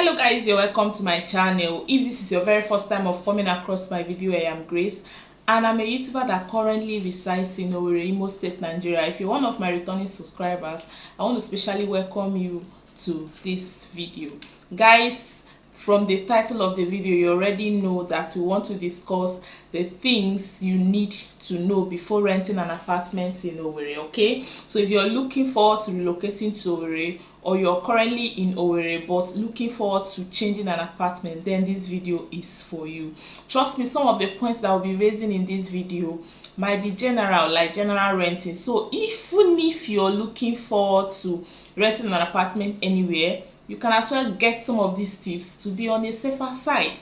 Hello guys, you're welcome to my channel. If this is your very first time of coming across my video, I am Grace and I'm a YouTuber that currently resides in Owerri Imo State, Nigeria. If you're one of my returning subscribers, I want to specially welcome you to this video. Guys, from the title of the video, you already know that we want to discuss the things you need to know before renting an apartment in Owerri, okay? So if you're looking forward to relocating to Owerri, or you're currently in Owerri but looking forward to changing an apartment, then this video is for you. Trust me, some of the points that I'll be raising in this video might be general, like general renting. So even if you're looking forward to renting an apartment anywhere, you can as well get some of these tips to be on a safer side.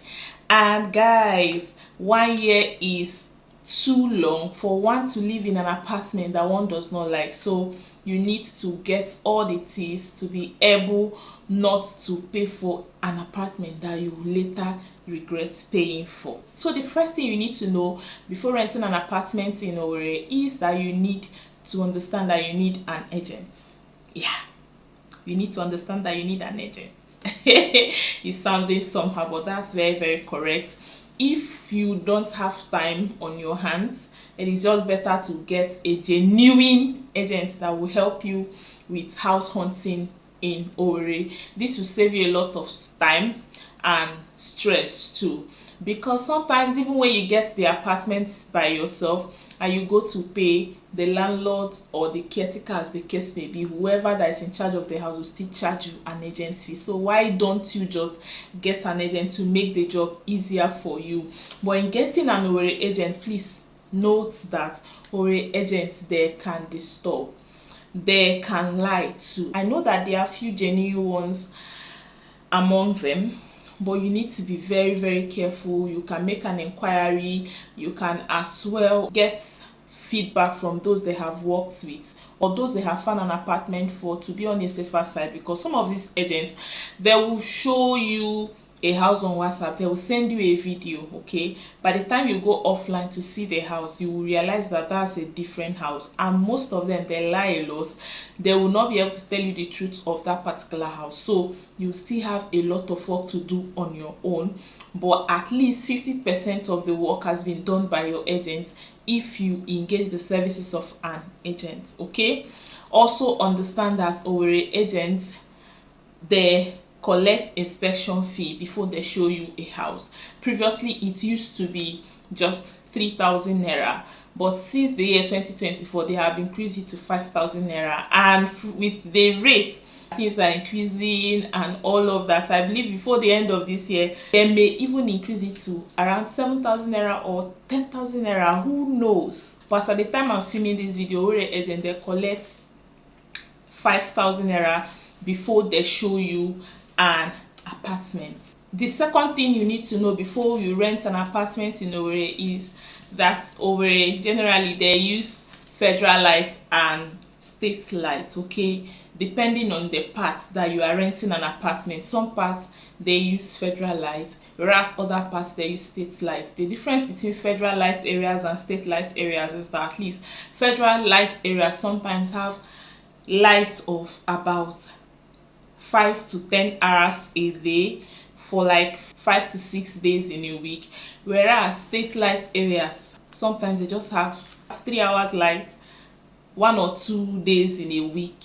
And guys, 1 year is too long for one to live in an apartment that one does not like. So you need to get all the tips to be able not to pay for an apartment that you will later regret paying for. So the first thing you need to know before renting an apartment in Owerri is that you need to understand that you need an agent. Yeah, you need to understand that you need an agent. It's sounding somehow, but that's very correct. If you don't have time on your hands, it is just better to get a genuine agent that will help you with house hunting in Owerri. This will save you a lot of time and stress too, because sometimes even when you get the apartment by yourself and you go to pay, the landlord or the caretaker, as the case may be, whoever that is in charge of the house will still charge you an agent fee. So why don't you just get an agent to make the job easier for you? But in getting an Owerri agent, please note that Owerri agents, they can disturb, they can lie too. I know that there are few genuine ones among them, but you need to be very careful. You can make an inquiry, you can as well get feedback from those they have worked with or those they have found an apartment for, to be on a safer side, because some of these agents, they will show you a house on WhatsApp, they will send you a video, okay? By the time you go offline to see the house, you will realize that that's a different house, and most of them, they lie a lot. They will not be able to tell you the truth of that particular house, so you still have a lot of work to do on your own, but at least 50% of the work has been done by your agent if you engage the services of an agent, okay? Also understand that Owerri agents, they collect inspection fee before they show you a house. Previously it used to be just 3,000 naira, but since the year 2024 they have increased it to 5,000 naira, and with the rate things are increasing and all of that, I believe before the end of this year they may even increase it to around 7,000 naira or 10,000 naira, who knows. But at the time I'm filming this video, Owerri agent, they collect 5,000 naira before they show you an apartment. The second thing you need to know before you rent an apartment in Owerri is that Owerri, generally they use federal lights and state lights, okay? Depending on the parts that you are renting an apartment, some parts they use federal lights, whereas other parts they use state lights. The difference between federal light areas and state light areas is that at least federal light areas sometimes have lights of about 5 to 10 hours a day for like 5 to 6 days in a week, whereas state light areas sometimes they just have 3 hours light 1 or 2 days in a week,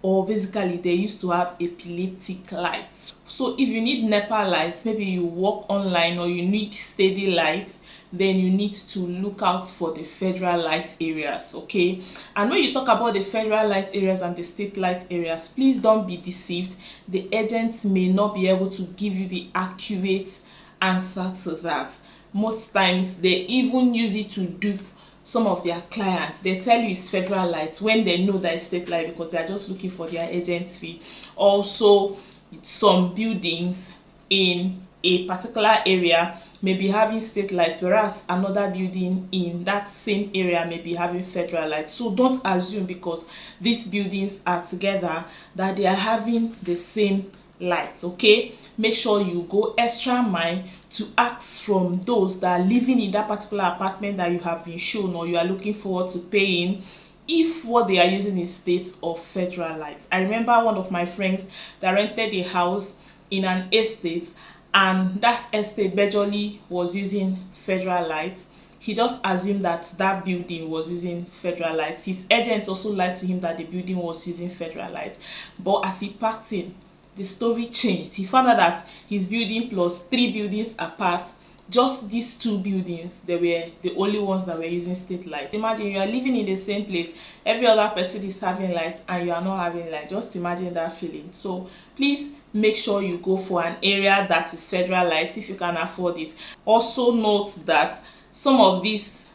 or basically they used to have epileptic lights. So if you need NEPA lights, maybe you work online, or you need steady lights, then you need to look out for the federal light areas, okay? And when you talk about the federal light areas and the state light areas, please don't be deceived. The agents may not be able to give you the accurate answer to that. Most times they even use it to dupe some of their clients. They tell you it's federal lights when they know that it's state light, because they are just looking for their agent's fee. Also, some buildings in a particular area may be having state light, whereas another building in that same area may be having federal light. So don't assume because these buildings are together that they are having the same light, okay? Make sure you go extra mile to ask from those that are living in that particular apartment that you have been shown or you are looking forward to paying, if what they are using is state or federal light. I remember one of my friends that rented a house in an estate and that estate majorly was using federal lights, he just assumed that that building was using federal lights. His agent also lied to him that the building was using federal lights. But as he packed in, the story changed. He found out that his building plus 3 buildings apart, just these 2 buildings, they were the only ones that were using state lights. Imagine you are living in the same place, every other person is having lights and you are not having light. Just imagine that feeling. So please make sure you go for an area that is federal lights if you can afford it. Also note that some of these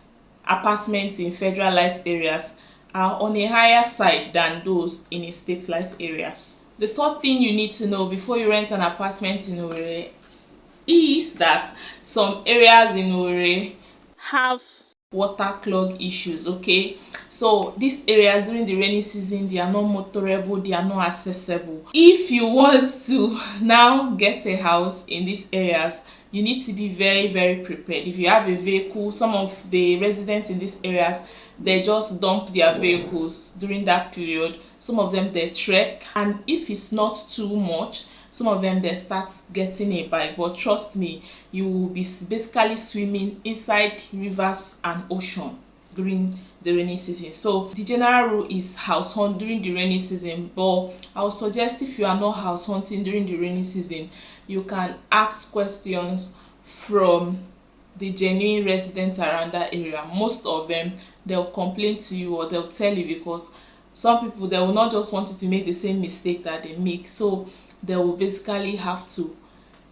apartments in federal light areas are on a higher side than those in a state light areas. The third thing you need to know before you rent an apartment in Owerri is that some areas in Owerri have water clog issues. Okay, so these areas during the rainy season, they are not motorable, they are not accessible. If you want to now get a house in these areas, you need to be very prepared. If you have a vehicle, some of the residents in these areas, they just dump their vehicles during that period. Some of them they trek, and if it's not too much, some of them they start getting a bike. But trust me, you will be basically swimming inside rivers and ocean during the rainy season. So the general rule is house hunt during the rainy season, but I would suggest if you are not house hunting during the rainy season, you can ask questions from the genuine residents around that area. Most of them, they'll complain to you or they'll tell you, because some people, they will not just want you to make the same mistake that they make, so they will basically have to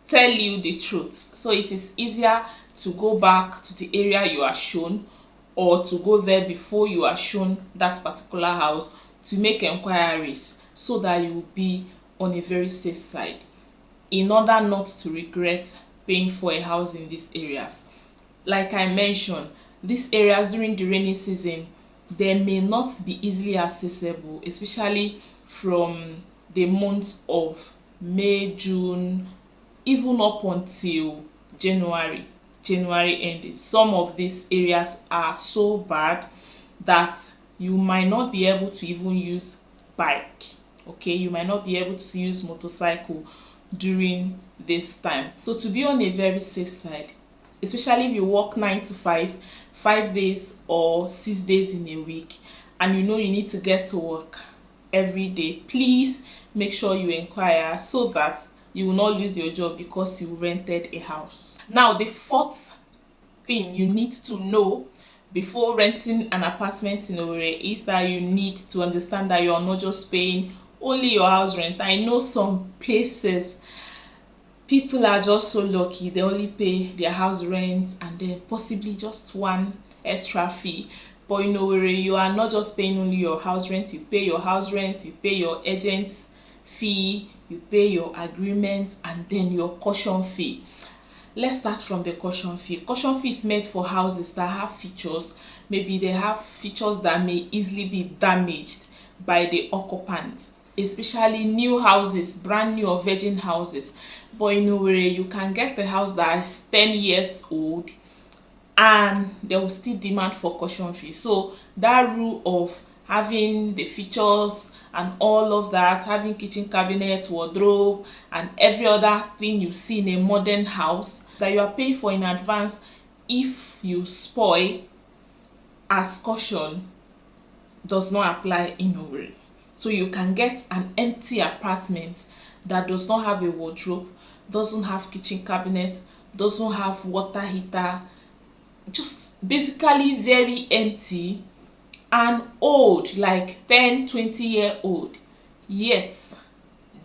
tell you the truth. So it is easier to go back to the area you are shown, or to go there before you are shown that particular house to make inquiries, so that you will be on a very safe side in order not to regret paying for a house in these areas. Like I mentioned, these areas during the rainy season, they may not be easily accessible, especially from the months of May, June, even up until January ending. Some of these areas are so bad that you might not be able to even use bike. Okay, you might not be able to use motorcycle during this time. So to be on a very safe side, especially if you work 9 to 5, 5 days or 6 days in a week, and you know you need to get to work every day, please make sure you inquire so that you will not lose your job because you rented a house. Now, the fourth thing you need to know before renting an apartment in Owerri is that you need to understand that you are not just paying only your house rent. I know some places people are just so lucky, they only pay their house rent and then possibly just one extra fee. But in Owerri, you are not just paying only your house rent, you pay your house rent, you pay your agent's fee, you pay your agreement, and then your caution fee. Let's start from the caution fee. Caution fee is made for houses that have features. Maybe they have features that may easily be damaged by the occupant, especially new houses, brand new or virgin houses. But in Owerri, you can get the house that is 10 years old and they will still demand for caution fee. So that rule of having the features and all of that, having kitchen cabinet, wardrobe, and every other thing you see in a modern house that you are paying for in advance, if you spoil as caution, does not apply in Owerri. So you can get an empty apartment that does not have a wardrobe, doesn't have kitchen cabinet, doesn't have water heater, just basically very empty and old, like 10-20-year-old, yet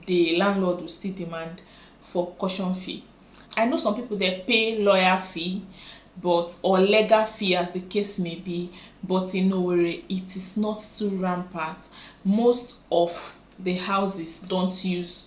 the landlord will still demand for caution fee. I know some people, they pay lawyer fee, but or legal fee as the case may be, but in Owerri it is not too rampant. Most of the houses don't use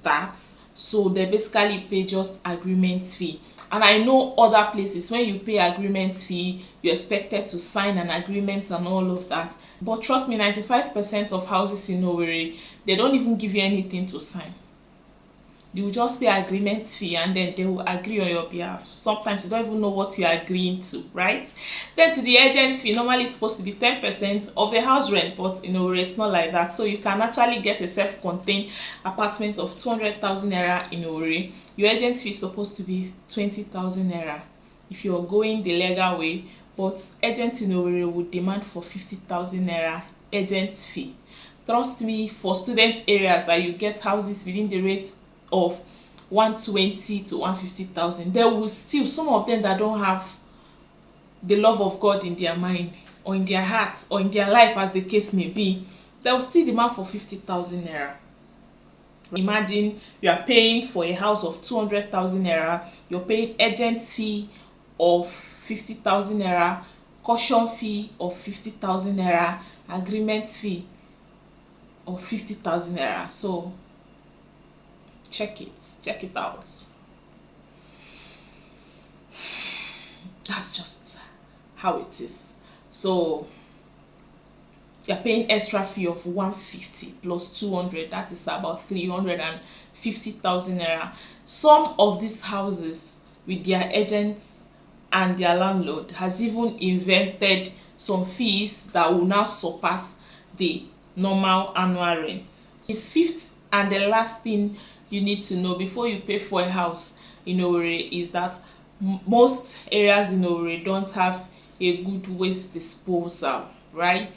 that, so they basically pay just agreement fee. And I know other places, when you pay agreement fee, you're expected to sign an agreement and all of that. But trust me, 95% of houses in Owerri, they don't even give you anything to sign. You will just pay agreement fee and then they will agree on your behalf. Sometimes you don't even know what you're agreeing to, right? Then to the agent fee, normally it's supposed to be 10% of a house rent, but you know, it's not like that. So you can actually get a self-contained apartment of 200,000 naira in Owerri. Your agent fee is supposed to be 20,000 naira if you're going the legal way, but agents in Owerri would demand for 50,000 naira agent fee. Trust me, for student areas that you get houses within the rate of 120 to 150,000, there will still some of them that don't have the love of God in their mind or in their hearts or in their life, as the case may be, they will still demand for 50,000 naira. Imagine you are paying for a house of 200,000 naira, you're paying agent fee of 50,000 naira, caution fee of 50,000 naira, agreement fee of 50,000 naira. So check it out. That's just how it is. So you're paying extra fee of 150 plus 200, that is about 350,000 naira. Some of these houses with their agents and their landlord has even invented some fees that will now surpass the normal annual rent. The fifth and the last thing you need to know before you pay for a house in Owerri is that most areas in Owerri don't have a good waste disposal, right?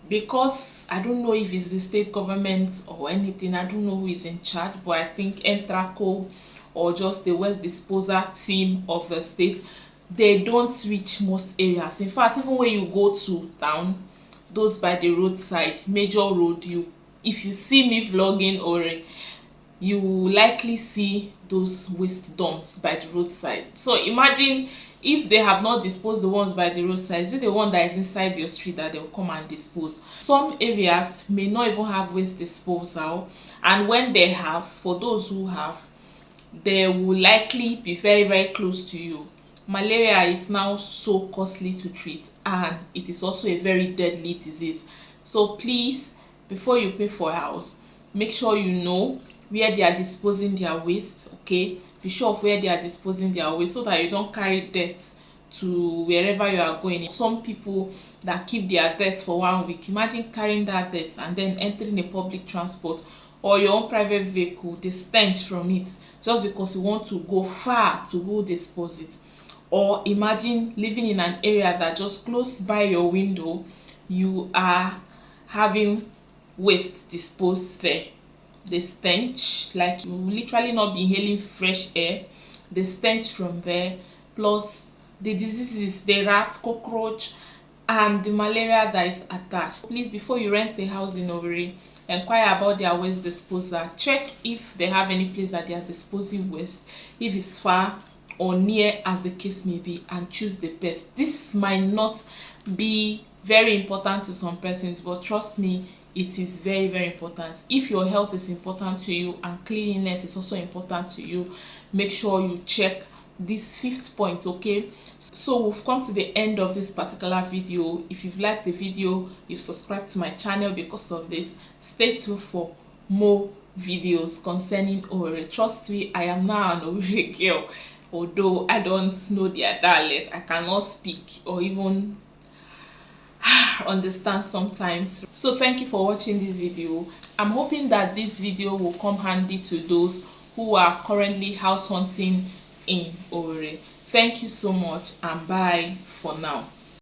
Because I don't know if it's the state government or anything, I don't know who is in charge, but I think Entraco or just the waste disposal team of the state, they don't reach most areas. In fact, even when you go to town, those by the roadside, major road, if you see me vlogging Owerri, you will likely see those waste dumps by the roadside. So imagine if they have not disposed the ones by the roadside, is it the one that is inside your street that they will come and dispose? Some areas may not even have waste disposal, and when they have, for those who have, they will likely be very close to you. Malaria is now so costly to treat, and it is also a very deadly disease. So please, before you pay for a house, make sure you know where they are disposing their waste. Okay, be sure of where they are disposing their waste so that you don't carry dirt to wherever you are going. Some people that keep their dirt for 1 week, imagine carrying that dirt and then entering a public transport or your own private vehicle, the stench from it, just because you want to go far to go dispose it. Or imagine living in an area that just close by your window, you are having waste disposed there. The stench, like you will literally not be inhaling fresh air, the stench from there, plus the diseases, the rat, cockroach, and the malaria that is attached. Please, before you rent a house in Owerri, inquire about their waste disposal. Check if they have any place that they are disposing waste, if it's far or near, as the case may be, and choose the best. This might not be very important to some persons, but trust me, it is very important. If your health is important to you and cleanliness is also important to you, make sure you check this fifth point. Okay, so we've come to the end of this particular video. If you've liked the video, you've subscribed to my channel because of this, stay tuned for more videos concerning Owerri. Trust me, I am now an Owerri girl. Although I don't know their dialect, I cannot speak or even understand sometimes. So thank you for watching this video. I'm hoping that this video will come handy to those who are currently house hunting in Owerri. Thank you so much, and bye for now.